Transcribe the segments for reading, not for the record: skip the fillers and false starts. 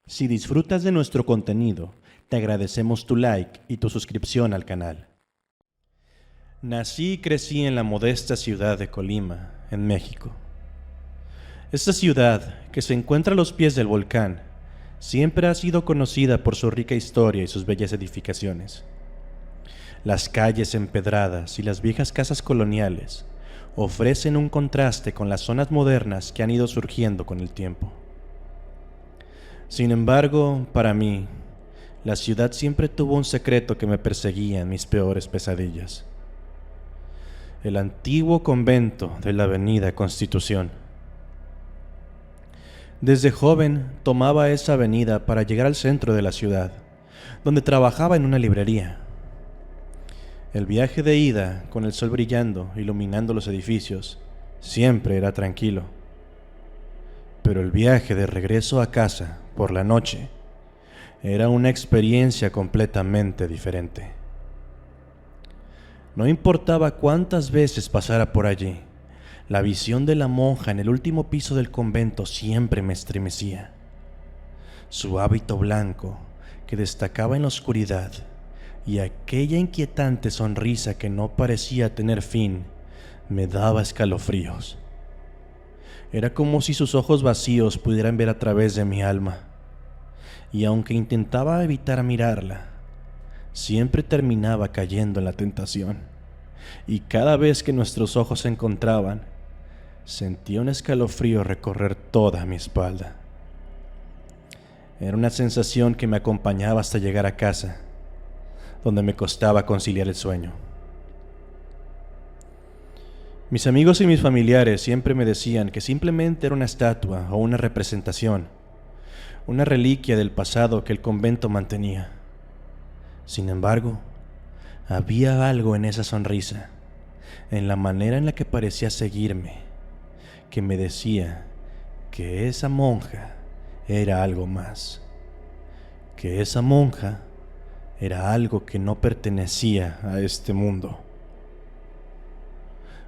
Si disfrutas de nuestro contenido, te agradecemos tu like y tu suscripción al canal. Nací y crecí en la modesta ciudad de Colima, en México. Esta ciudad, que se encuentra a los pies del volcán, siempre ha sido conocida por su rica historia y sus bellas edificaciones. Las calles empedradas y las viejas casas coloniales ofrecen un contraste con las zonas modernas que han ido surgiendo con el tiempo. Sin embargo, para mí, la ciudad siempre tuvo un secreto que me perseguía en mis peores pesadillas. El antiguo convento de la Avenida Constitución. Desde joven tomaba esa avenida para llegar al centro de la ciudad, donde trabajaba en una librería. El viaje de ida, con el sol brillando, iluminando los edificios, siempre era tranquilo. Pero el viaje de regreso a casa, por la noche, era una experiencia completamente diferente. No importaba cuántas veces pasara por allí, la visión de la monja en el último piso del convento siempre me estremecía. Su hábito blanco, que destacaba en la oscuridad, y aquella inquietante sonrisa que no parecía tener fin, me daba escalofríos. Era como si sus ojos vacíos pudieran ver a través de mi alma, y aunque intentaba evitar mirarla, siempre terminaba cayendo en la tentación, y cada vez que nuestros ojos se encontraban, sentía un escalofrío recorrer toda mi espalda. Era una sensación que me acompañaba hasta llegar a casa, donde me costaba conciliar el sueño. Mis amigos y mis familiares siempre me decían que simplemente era una estatua o una representación, una reliquia del pasado que el convento mantenía. Sin embargo, había algo en esa sonrisa, en la manera en la que parecía seguirme, que me decía que esa monja era algo más, que esa monja era algo que no pertenecía a este mundo.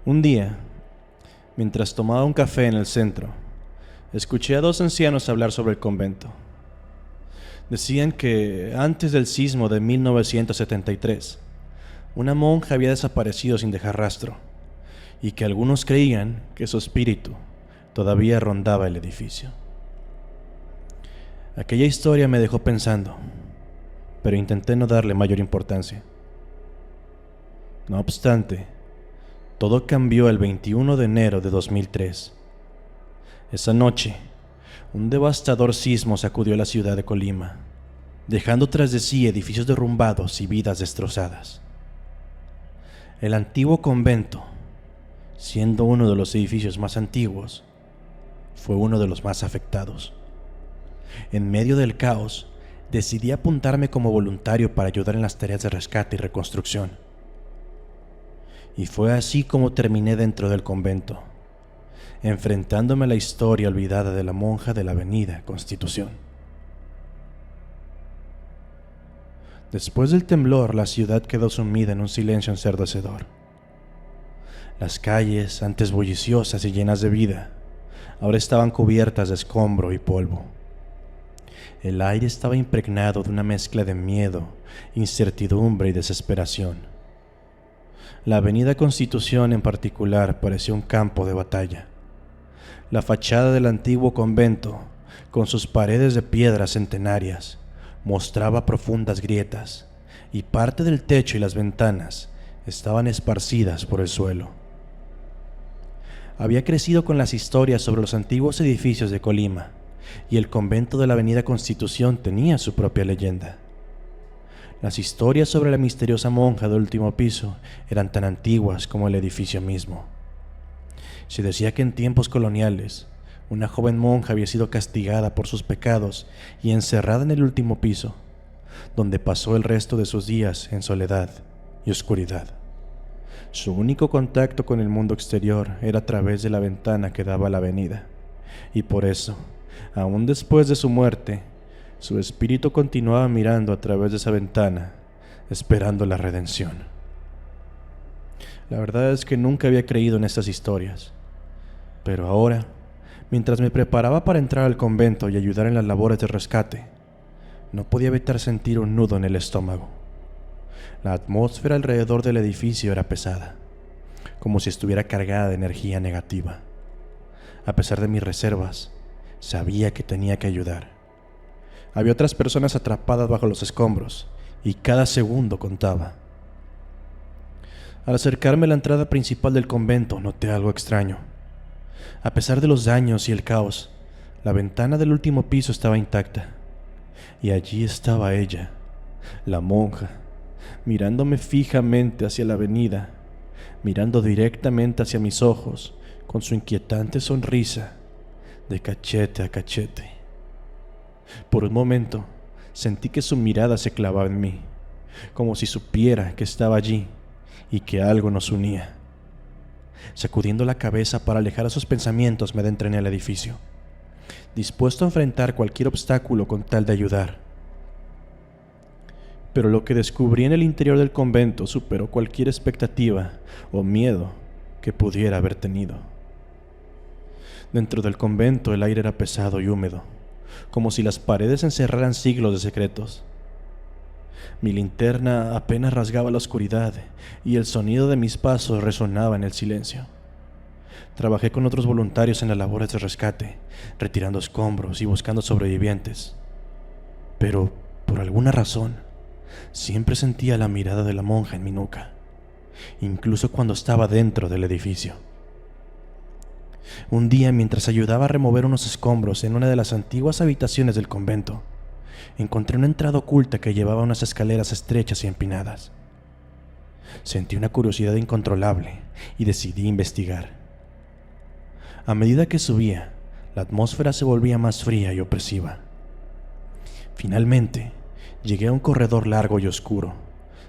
Un día, mientras tomaba un café en el centro, escuché a dos ancianos hablar sobre el convento. Decían que antes del sismo de 1973, una monja había desaparecido sin dejar rastro, y que algunos creían que su espíritu todavía rondaba el edificio. Aquella historia me dejó pensando, pero intenté no darle mayor importancia. No obstante, todo cambió el 21 de enero de 2003. Esa noche, un devastador sismo sacudió la ciudad de Colima, dejando tras de sí edificios derrumbados y vidas destrozadas. El antiguo convento, siendo uno de los edificios más antiguos, fue uno de los más afectados. En medio del caos, decidí apuntarme como voluntario para ayudar en las tareas de rescate y reconstrucción. Y fue así como terminé dentro del convento, enfrentándome a la historia olvidada de la monja de la Avenida Constitución. Después del temblor, la ciudad quedó sumida en un silencio ensordecedor. Las calles, antes bulliciosas y llenas de vida, ahora estaban cubiertas de escombro y polvo. El aire estaba impregnado de una mezcla de miedo, incertidumbre y desesperación. La Avenida Constitución en particular parecía un campo de batalla. La fachada del antiguo convento, con sus paredes de piedras centenarias, mostraba profundas grietas, y parte del techo y las ventanas estaban esparcidas por el suelo. Había crecido con las historias sobre los antiguos edificios de Colima, y el convento de la Avenida Constitución tenía su propia leyenda. Las historias sobre la misteriosa monja del último piso eran tan antiguas como el edificio mismo. Se decía que en tiempos coloniales, una joven monja había sido castigada por sus pecados y encerrada en el último piso, donde pasó el resto de sus días en soledad y oscuridad. Su único contacto con el mundo exterior era a través de la ventana que daba a la avenida, y por eso, aún después de su muerte, su espíritu continuaba mirando a través de esa ventana, esperando la redención. La verdad es que nunca había creído en estas historias, pero ahora Mientras me preparaba para entrar al convento y ayudar en las labores de rescate, no podía evitar sentir un nudo en el estómago. La atmósfera alrededor del edificio era pesada, como si estuviera cargada de energía negativa. A pesar de mis reservas, sabía que tenía que ayudar. Había otras personas atrapadas bajo los escombros y cada segundo contaba. Al acercarme a la entrada principal del convento, noté algo extraño. A pesar de los daños y el caos, la ventana del último piso estaba intacta. Y allí estaba ella, la monja, mirándome fijamente hacia la avenida, mirando directamente hacia mis ojos, con su inquietante sonrisa, de cachete a cachete. Por un momento, sentí que su mirada se clavaba en mí, como si supiera que estaba allí y que algo nos unía. Sacudiendo la cabeza para alejar esos pensamientos, me adentré en el edificio, dispuesto a enfrentar cualquier obstáculo con tal de ayudar. Pero lo que descubrí en el interior del convento superó cualquier expectativa o miedo que pudiera haber tenido. Dentro del convento el aire era pesado y húmedo, como si las paredes encerraran siglos de secretos. Mi linterna apenas rasgaba la oscuridad y el sonido de mis pasos resonaba en el silencio. Trabajé con otros voluntarios en las labores de rescate, retirando escombros y buscando sobrevivientes. Pero, por alguna razón, siempre sentía la mirada de la monja en mi nuca, incluso cuando estaba dentro del edificio. Un día, mientras ayudaba a remover unos escombros en una de las antiguas habitaciones del convento, encontré una entrada oculta que llevaba a unas escaleras estrechas y empinadas. Sentí una curiosidad incontrolable y decidí investigar. A medida que subía, la atmósfera se volvía más fría y opresiva. Finalmente, llegué a un corredor largo y oscuro,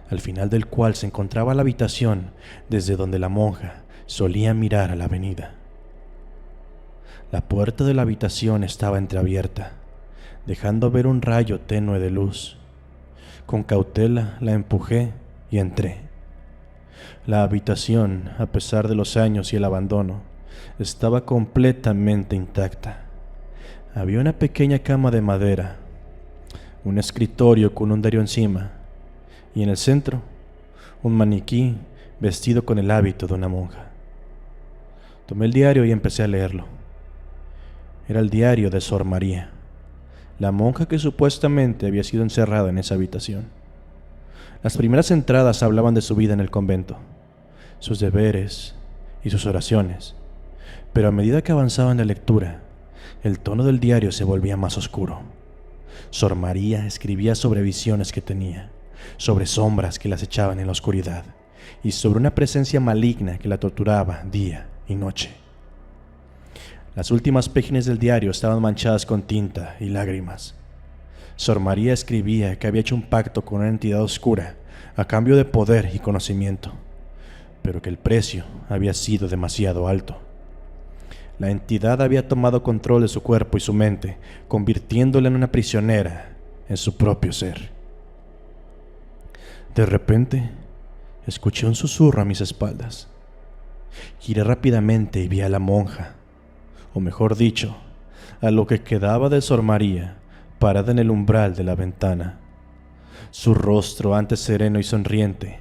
al final del cual se encontraba la habitación desde donde la monja solía mirar a la avenida. La puerta de la habitación estaba entreabierta, dejando ver un rayo tenue de luz. Con cautela la empujé y entré. La habitación, a pesar de los años y el abandono, estaba completamente intacta. Había una pequeña cama de madera, un escritorio con un diario encima, y en el centro, un maniquí vestido con el hábito de una monja. Tomé el diario y empecé a leerlo. Era el diario de Sor María, la monja que supuestamente había sido encerrada en esa habitación. Las primeras entradas hablaban de su vida en el convento, sus deberes y sus oraciones, pero a medida que avanzaba en la lectura, el tono del diario se volvía más oscuro. Sor María escribía sobre visiones que tenía, sobre sombras que la acechaban en la oscuridad y sobre una presencia maligna que la torturaba día y noche. Las últimas páginas del diario estaban manchadas con tinta y lágrimas. Sor María escribía que había hecho un pacto con una entidad oscura a cambio de poder y conocimiento, pero que el precio había sido demasiado alto. La entidad había tomado control de su cuerpo y su mente, convirtiéndola en una prisionera en su propio ser. De repente, escuché un susurro a mis espaldas. Giré rápidamente y vi a la monja, o mejor dicho, a lo que quedaba de Sor María, parada en el umbral de la ventana. Su rostro, antes sereno y sonriente,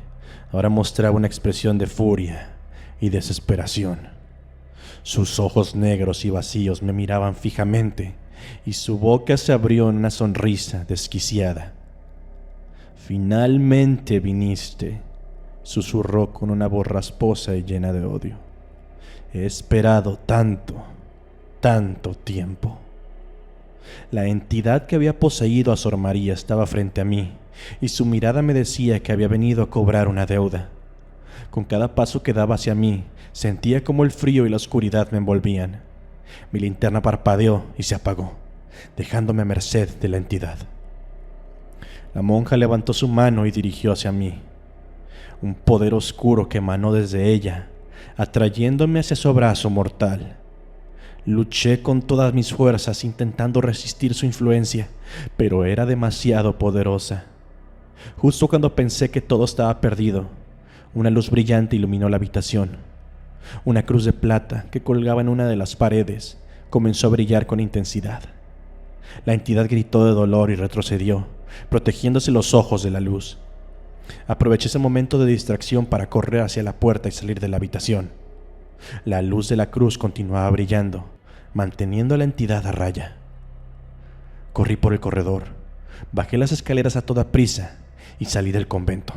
ahora mostraba una expresión de furia y desesperación. Sus ojos negros y vacíos me miraban fijamente y su boca se abrió en una sonrisa desquiciada. «Finalmente viniste», susurró con una voz rasposa y llena de odio. «He esperado tanto tiempo». La entidad que había poseído a Sor María estaba frente a mí y su mirada me decía que había venido a cobrar una deuda. Con cada paso que daba hacia mí, sentía como el frío y la oscuridad me envolvían. Mi linterna parpadeó y se apagó, dejándome a merced de la entidad. La monja levantó su mano y dirigió hacia mí. Un poder oscuro que emanó desde ella, atrayéndome hacia su abrazo mortal. Luché con todas mis fuerzas intentando resistir su influencia, pero era demasiado poderosa. Justo cuando pensé que todo estaba perdido, una luz brillante iluminó la habitación. Una cruz de plata que colgaba en una de las paredes comenzó a brillar con intensidad. La entidad gritó de dolor y retrocedió, protegiéndose los ojos de la luz. Aproveché ese momento de distracción para correr hacia la puerta y salir de la habitación. La luz de la cruz continuaba brillando, manteniendo a la entidad a raya. Corrí por el corredor, bajé las escaleras a toda prisa y salí del convento.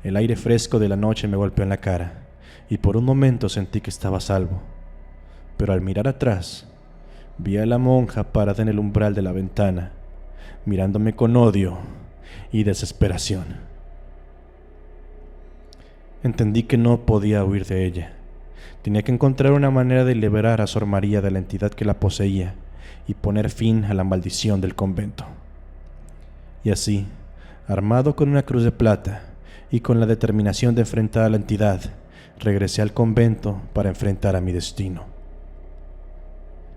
El aire fresco de la noche me golpeó en la cara y por un momento sentí que estaba a salvo. Pero al mirar atrás, vi a la monja parada en el umbral de la ventana, mirándome con odio y desesperación. Entendí que no podía huir de ella. Tenía que encontrar una manera de liberar a Sor María de la entidad que la poseía y poner fin a la maldición del convento. Y así, armado con una cruz de plata y con la determinación de enfrentar a la entidad, regresé al convento para enfrentar a mi destino.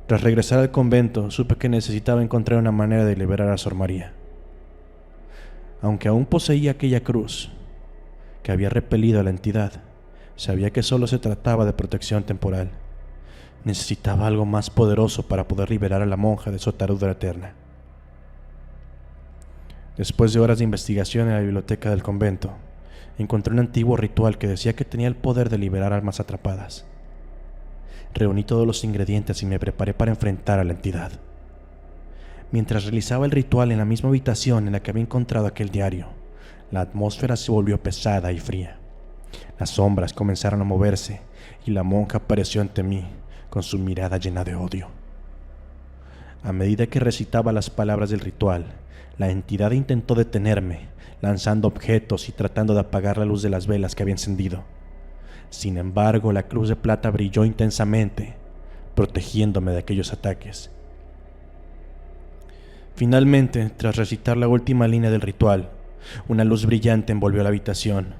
Tras regresar al convento, supe que necesitaba encontrar una manera de liberar a Sor María. Aunque aún poseía aquella cruz que había repelido a la entidad, sabía que solo se trataba de protección temporal. Necesitaba algo más poderoso para poder liberar a la monja de su atadura eterna. Después de horas de investigación en la biblioteca del convento, encontré un antiguo ritual que decía que tenía el poder de liberar almas atrapadas. Reuní todos los ingredientes y me preparé para enfrentar a la entidad. Mientras realizaba el ritual en la misma habitación en la que había encontrado aquel diario, la atmósfera se volvió pesada y fría. Las sombras comenzaron a moverse y la monja apareció ante mí con su mirada llena de odio. A medida que recitaba las palabras del ritual, la entidad intentó detenerme, lanzando objetos y tratando de apagar la luz de las velas que había encendido. Sin embargo, la cruz de plata brilló intensamente, protegiéndome de aquellos ataques. Finalmente, tras recitar la última línea del ritual, una luz brillante envolvió la habitación.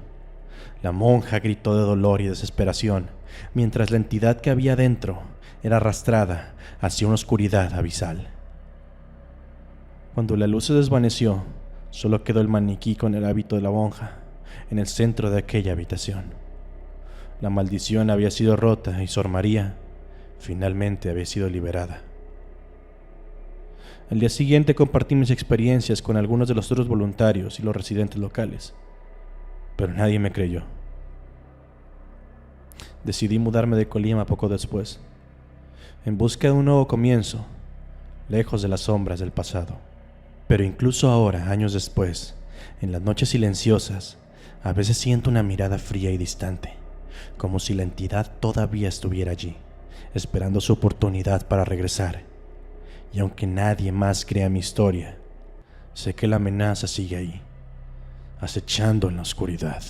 La monja gritó de dolor y desesperación, mientras la entidad que había dentro era arrastrada hacia una oscuridad abisal. Cuando la luz se desvaneció, solo quedó el maniquí con el hábito de la monja en el centro de aquella habitación. La maldición había sido rota y Sor María finalmente había sido liberada. Al día siguiente compartí mis experiencias con algunos de los otros voluntarios y los residentes locales, pero nadie me creyó. Decidí mudarme de Colima poco después, en busca de un nuevo comienzo, lejos de las sombras del pasado. Pero incluso ahora, años después, en las noches silenciosas, a veces siento una mirada fría y distante, como si la entidad todavía estuviera allí, esperando su oportunidad para regresar. Y aunque nadie más crea mi historia, sé que la amenaza sigue ahí, acechando en la oscuridad.